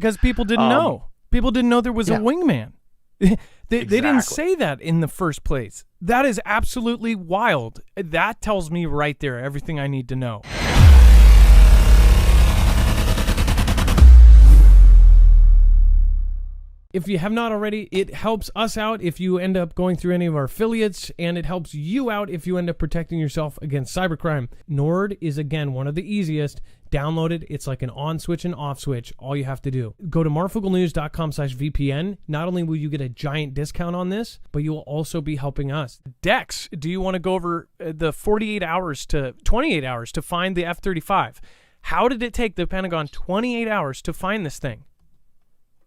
Because people didn't know. People didn't know there was a wingman. They didn't say that in the first place. That is absolutely wild. That tells me right there everything I need to know. If you have not already, it helps us out if you end up going through any of our affiliates, and it helps you out if you end up protecting yourself against cybercrime. Nord is, again, one of the easiest. Download it. It's like an on switch and off switch. All you have to do. Go to marfooglenews.com/VPN. Not only will you get a giant discount on this, but you will also be helping us. Dex, do you want to go over the 48 hours to 28 hours to find the F-35? How did it take the Pentagon 28 hours to find this thing?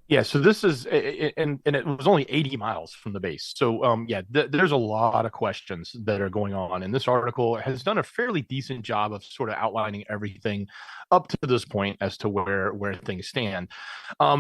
Yeah, so this is, and it was only 80 miles from the base. So, there's a lot of questions that are going on. And this article has done a fairly decent job of sort of outlining everything up to this point as to where things stand.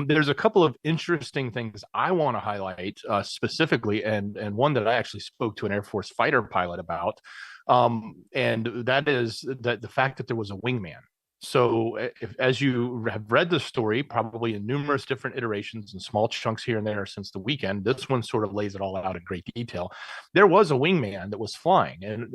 There's a couple of interesting things I want to highlight specifically, and one that I actually spoke to an Air Force fighter pilot about. And that is that the fact that there was a wingman. So as you have read the story, probably in numerous different iterations and small chunks here and there since the weekend, this one sort of lays it all out in great detail. There was a wingman that was flying, and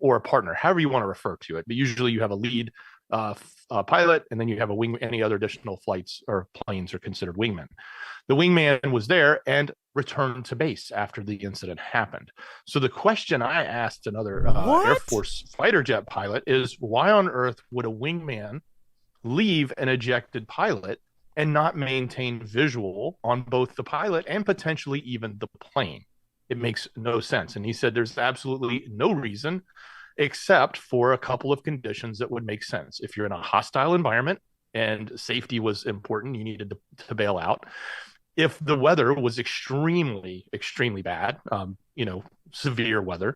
or a partner, however you want to refer to it. But usually you have a lead pilot, and then you have a wing. Any other additional flights or planes are considered wingmen. The wingman was there and returned to base after the incident happened. So the question I asked another Air Force fighter jet pilot is, why on earth would a wingman leave an ejected pilot and not maintain visual on both the pilot and potentially even the plane? It makes no sense. And he said there's absolutely no reason except for a couple of conditions that would make sense. If you're in a hostile environment and safety was important, you needed to bail out. If the weather was extremely, extremely bad, severe weather,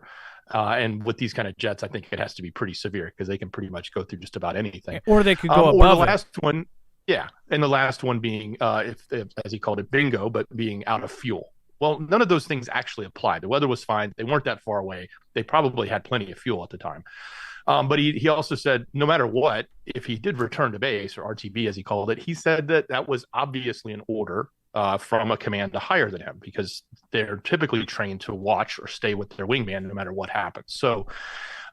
and with these kind of jets, I think it has to be pretty severe because they can pretty much go through just about anything. Or they could go above the last one, and the last one being, if as he called it, bingo, but being out of fuel. Well, none of those things actually applied. The weather was fine. They weren't that far away. They probably had plenty of fuel at the time. But he also said, no matter what, if he did return to base, or RTB as he called it, he said that was obviously an order from a command to higher than him, because they're typically trained to watch or stay with their wingman no matter what happens. So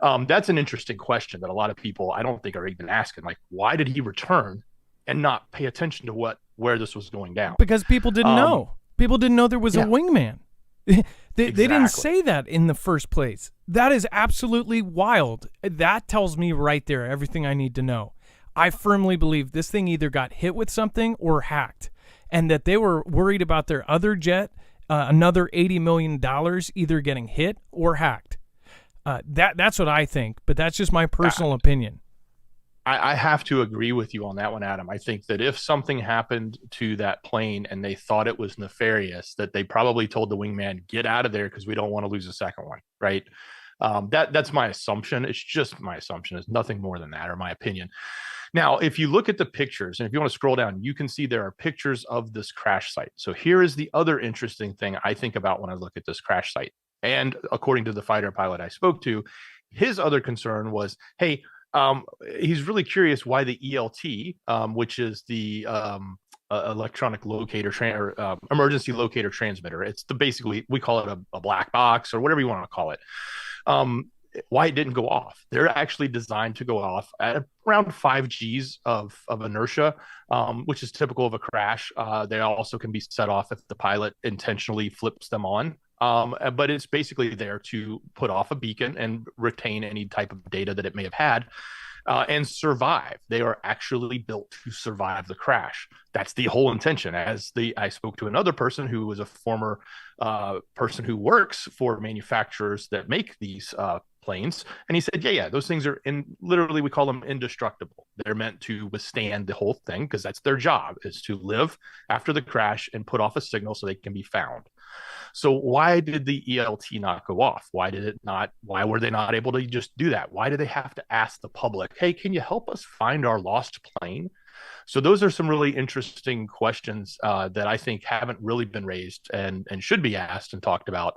that's an interesting question that a lot of people, I don't think, are even asking. Like, why did he return and not pay attention to where this was going down? Because people didn't know. People didn't know there was a wingman. They didn't say that in the first place. That is absolutely wild. That tells me right there everything I need to know. I firmly believe this thing either got hit with something or hacked, and that they were worried about their other jet, another $80 million either getting hit or hacked. That's what I think, but that's just my personal opinion. I have to agree with you on that one, Adam. I think that if something happened to that plane and they thought it was nefarious, that they probably told the wingman, get out of there because we don't want to lose a second one, right? That's my assumption. It's just my assumption. It's nothing more than that, or my opinion. Now, if you look at the pictures, and if you want to scroll down, you can see there are pictures of this crash site. So here is the other interesting thing I think about when I look at this crash site. And according to the fighter pilot I spoke to, his other concern was, hey, he's really curious why the ELT, which is the electronic locator emergency locator transmitter. It's basically, we call it a black box or whatever you want to call it. Why it didn't go off. They're actually designed to go off at around 5 Gs of inertia, which is typical of a crash. They also can be set off if the pilot intentionally flips them on. But it's basically there to put off a beacon and retain any type of data that it may have had and survive. They are actually built to survive the crash. That's the whole intention. I spoke to another person who was a former person who works for manufacturers that make these planes, and he said, yeah, those things are literally, we call them indestructible. They're meant to withstand the whole thing because that's their job, is to live after the crash and put off a signal so they can be found. So why did the ELT not go off? Why were they not able to just do that? Why do they have to ask the public, hey, can you help us find our lost plane? So those are some really interesting questions that I think haven't really been raised and should be asked and talked about.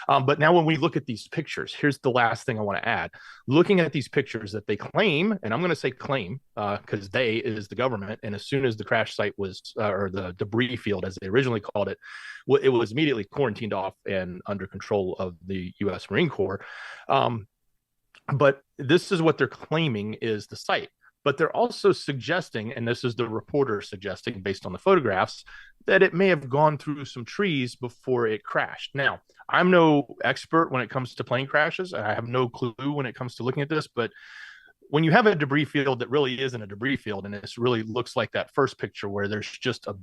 But now when we look at these pictures, here's the last thing I want to add. Looking at these pictures that they claim, and I'm going to say claim because they is the government. And as soon as the crash site was, or the debris field, as they originally called it, it was immediately quarantined off and under control of the U.S. Marine Corps. But this is what they're claiming is the site. But they're also suggesting, and this is the reporter suggesting based on the photographs, that it may have gone through some trees before it crashed. Now, I'm no expert when it comes to plane crashes. I have no clue when it comes to looking at this, but when you have a debris field that really isn't a debris field, and this really looks like that first picture where there's just a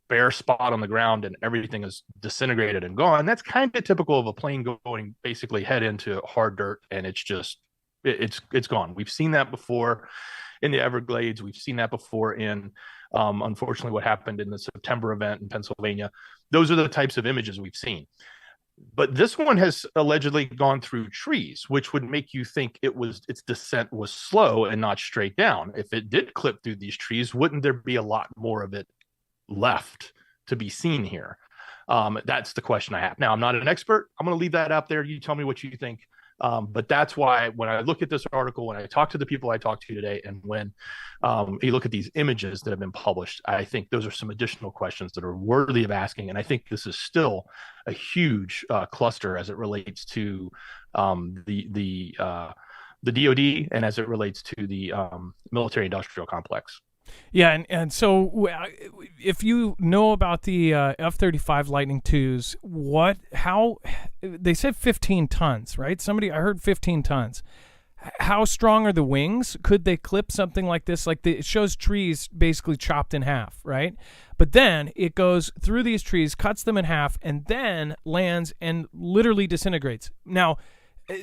bare spot on the ground and everything is disintegrated and gone, that's kind of typical of a plane going basically head into hard dirt, and it's just, it's gone. We've seen that before in the Everglades. We've seen that before in, unfortunately, what happened in the September event in Pennsylvania. Those are the types of images we've seen. But this one has allegedly gone through trees, which would make you think its descent was slow and not straight down. If it did clip through these trees, wouldn't there be a lot more of it left to be seen here? That's the question I have. Now, I'm not an expert. I'm going to leave that out there. You tell me what you think. But that's why when I look at this article, when I talk to the people I talked to today, and when you look at these images that have been published, I think those are some additional questions that are worthy of asking. And I think this is still a huge cluster as it relates to the DoD and as it relates to the military industrial complex. Yeah, and so if you know about the F-35 Lightning IIs, how they said 15 tons, right? I heard 15 tons. How strong are the wings? Could they clip something like this? It shows trees basically chopped in half, right? But then it goes through these trees, cuts them in half, and then lands and literally disintegrates. Now,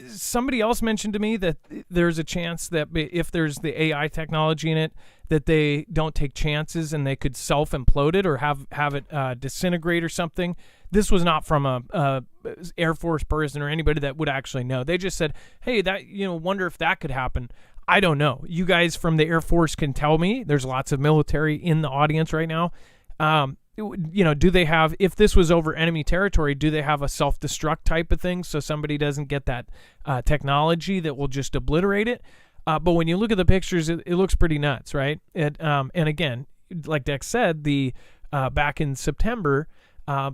somebody else mentioned to me that there's a chance that if there's the AI technology in it, that they don't take chances and they could self-implode it or have it disintegrate or something. This was not from a Air Force person or anybody that would actually know. They just said, hey, that, wonder if that could happen. I don't know. You guys from the Air Force can tell me. There's lots of military in the audience right now. Do they have, if this was over enemy territory, do they have a self-destruct type of thing so somebody doesn't get that technology that will just obliterate it? But when you look at the pictures, it looks pretty nuts, right? And again, like Dex said, back in September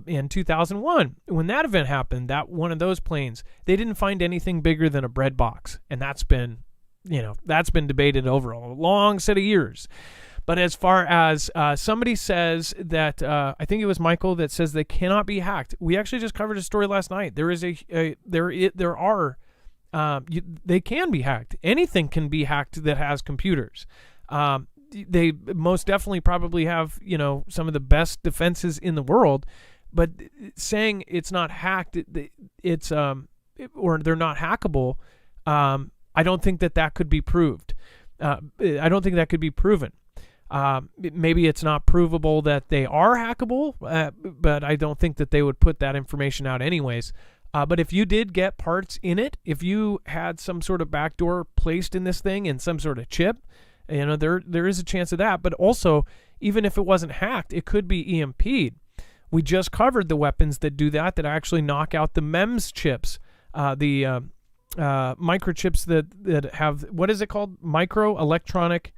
in 2001, when that event happened, that one of those planes, they didn't find anything bigger than a bread box, and that's been debated over a long set of years. But as far as somebody says that, I think it was Michael that says they cannot be hacked. We actually just covered a story last night. They can be hacked. Anything can be hacked that has computers. They most definitely probably have, some of the best defenses in the world. But saying it's not hacked, or they're not hackable, I don't think that could be proved. I don't think that could be proven. Maybe it's not provable that they are hackable, but I don't think that they would put that information out anyways. But if you did get parts in it, if you had some sort of backdoor placed in this thing in some sort of chip, there is a chance of that. But also, even if it wasn't hacked, it could be EMP'd. We just covered the weapons that do that actually knock out the MEMS chips, the microchips that have, what is it called? Micro electronic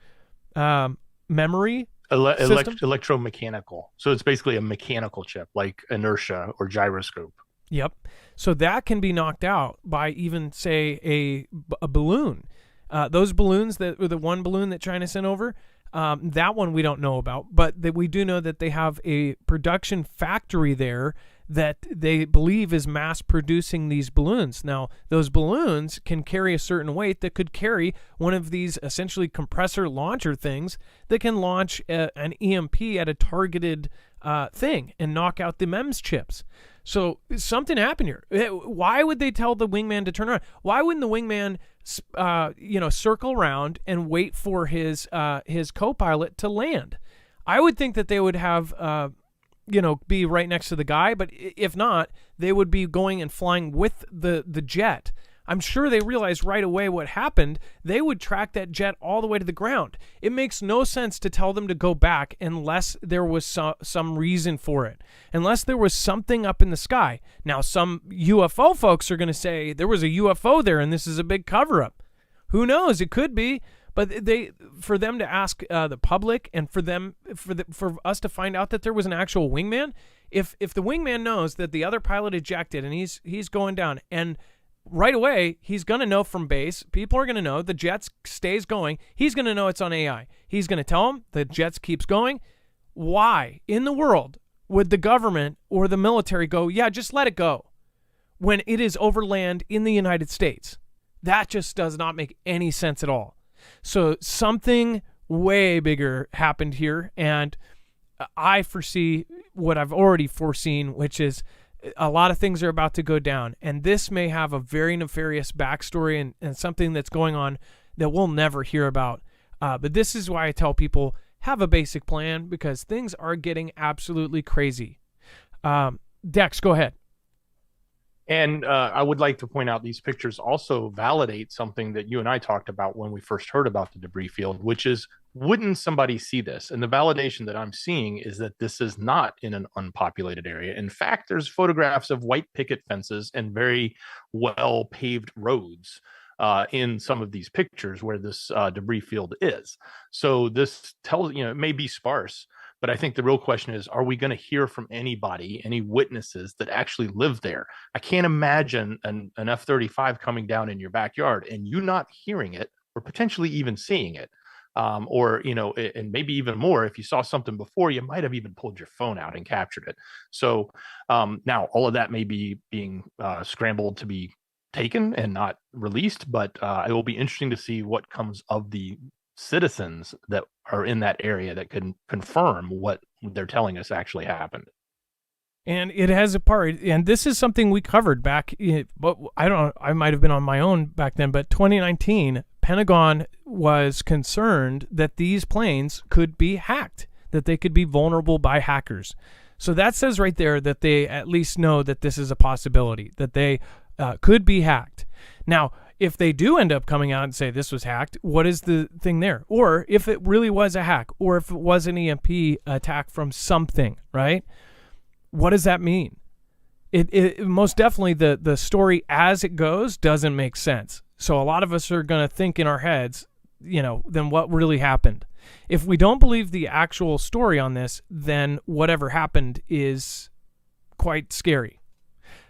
memory electromechanical. So it's basically a mechanical chip like inertia or gyroscope. Yep. So that can be knocked out by even, say, a balloon. Those balloons, the one balloon that China sent over, that one we don't know about, but we do know that they have a production factory there that they believe is mass producing these balloons. Now, those balloons can carry a certain weight that could carry one of these essentially compressor launcher things that can launch an EMP at a targeted thing and knock out the MEMS chips. So something happened here. Why would they tell the wingman to turn around? Why wouldn't the wingman, circle around and wait for his co-pilot to land? I would think that they would have, be right next to the guy. But if not, they would be going and flying with the jet. I'm sure they realized right away what happened. They would track that jet all the way to the ground. It makes no sense to tell them to go back unless there was some reason for it, unless there was something up in the sky. Now, some UFO folks are going to say there was a UFO there and this is a big cover-up. Who knows? It could be. But for them to ask the public and for us to find out that there was an actual wingman, if the wingman knows that the other pilot ejected and he's going down, and right away he's going to know from base, people are going to know the jets stays going, he's going to know it's on AI. He's going to tell them the jets keeps going. Why in the world would the government or the military go, yeah, just let it go, when it is over land in the United States? That just does not make any sense at all. So something way bigger happened here, and I foresee what I've already foreseen, which is a lot of things are about to go down, and this may have a very nefarious backstory and something that's going on that we'll never hear about. But this is why I tell people, have a basic plan, because things are getting absolutely crazy. Dex, go ahead. And I would like to point out these pictures also validate something that you and I talked about when we first heard about the debris field, which is, wouldn't somebody see this? And the validation that I'm seeing is that this is not in an unpopulated area. In fact, there's photographs of white picket fences and very well paved roads in some of these pictures where this debris field is. So this tells, it may be sparse, but I think the real question is, are we going to hear from anybody, any witnesses that actually live there? I can't imagine an F-35 coming down in your backyard and you not hearing it or potentially even seeing it. And maybe even more, if you saw something before, you might have even pulled your phone out and captured it. So now all of that may be being scrambled to be taken and not released, but it will be interesting to see what comes of the citizens that are in that area that can confirm what they're telling us actually happened. And it has a part, and this is something we covered back, but I might have been on my own back then, but 2019, Pentagon was concerned that these planes could be hacked, that they could be vulnerable by hackers. So that says right there that they at least know that this is a possibility, that they could be hacked. Now, if they do end up coming out and say this was hacked, what is the thing there? Or if it really was a hack, or if it was an EMP attack from something, right? What does that mean? It most definitely, the story as it goes doesn't make sense. So a lot of us are going to think in our heads, then what really happened? If we don't believe the actual story on this, then whatever happened is quite scary.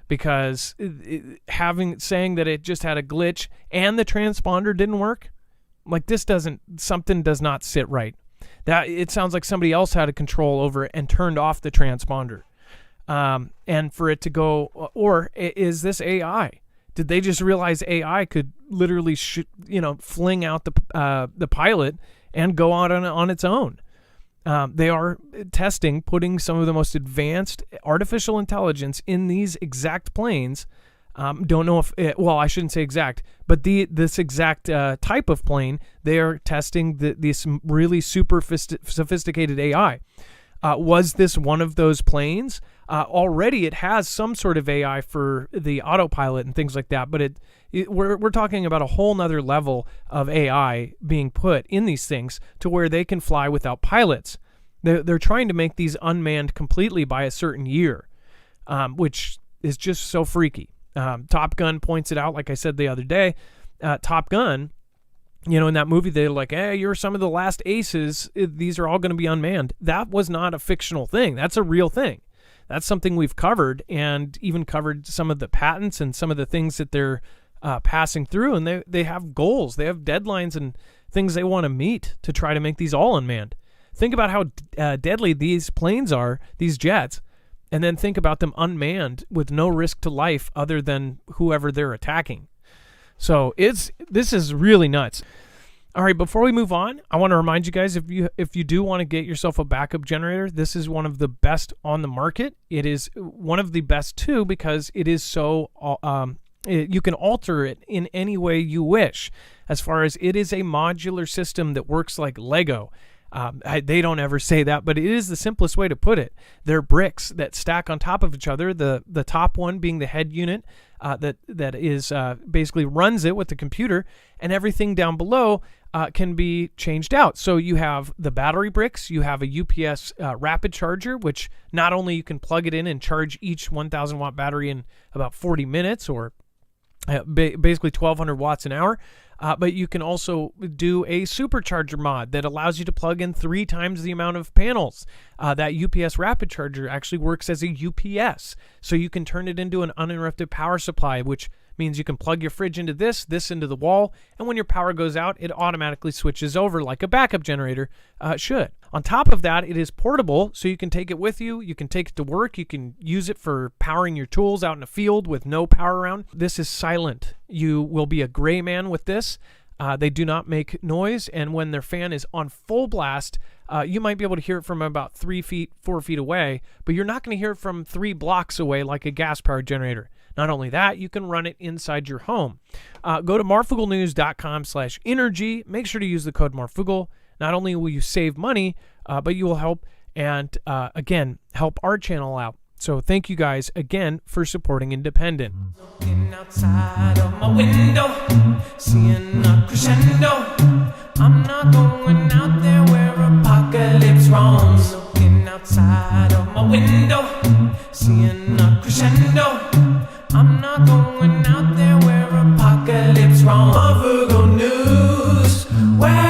Because saying that it just had a glitch and the transponder didn't work, like something does not sit right. That it sounds like somebody else had a control over it and turned off the transponder. And for it to go, or is this AI? Did they just realize AI could literally fling out the pilot and go out on its own? They are testing, putting some of the most advanced artificial intelligence in these exact planes. Don't know if, I shouldn't say exact, but this exact type of plane, they are testing this really super sophisticated AI. Was this one of those planes? Already it has some sort of AI for the autopilot and things like that, but we're talking about a whole nother level of AI being put in these things to where they can fly without pilots. They're trying to make these unmanned completely by a certain year, which is just so freaky. Top Gun points it out, like I said the other day. Top Gun, in that movie, they're like, hey, you're some of the last aces. These are all going to be unmanned. That was not a fictional thing. That's a real thing. That's something we've covered, and even covered some of the patents and some of the things that they're passing through. And they have goals. They have deadlines and things they want to meet to try to make these all unmanned. Think about how deadly these planes are, these jets, and then think about them unmanned with no risk to life other than whoever they're attacking. So this is really nuts. All right, before we move on, I want to remind you guys, if you do want to get yourself a backup generator, this is one of the best on the market. It is one of the best too because it is so you can alter it in any way you wish. As far as it is a modular system that works like Lego. They don't ever say that, but it is the simplest way to put it. They're bricks that stack on top of each other. The top one being the head unit that is basically runs it with the computer, and everything down below can be changed out. So you have the battery bricks, you have a UPS rapid charger, which not only you can plug it in and charge each 1,000 watt battery in about 40 minutes or basically 1,200 watts an hour, but you can also do a supercharger mod that allows you to plug in 3 times the amount of panels. That UPS rapid charger actually works as a UPS, so you can turn it into an uninterrupted power supply, which means you can plug your fridge into this into the wall, and when your power goes out, it automatically switches over like a backup generator should. On top of that, it is portable, so you can take it with you. You can take it to work. You can use it for powering your tools out in a field with no power around. This is silent. You will be a gray man with this. They do not make noise, and when their fan is on full blast, you might be able to hear it from about 3 feet, 4 feet away, but you're not going to hear it from 3 blocks away like a gas-powered generator. Not only that, you can run it inside your home. Go to marfooglenews.com/energy. Make sure to use the code Marfoogle. Not only will you save money, but you will help and, again, help our channel out. So thank you guys again for supporting Independent. Looking outside of my window, seeing a crescendo. I'm not going out there where apocalypse roams. Looking outside of my window, seeing a crescendo. I'm not going out there where apocalypse roams. Marfoogle News, where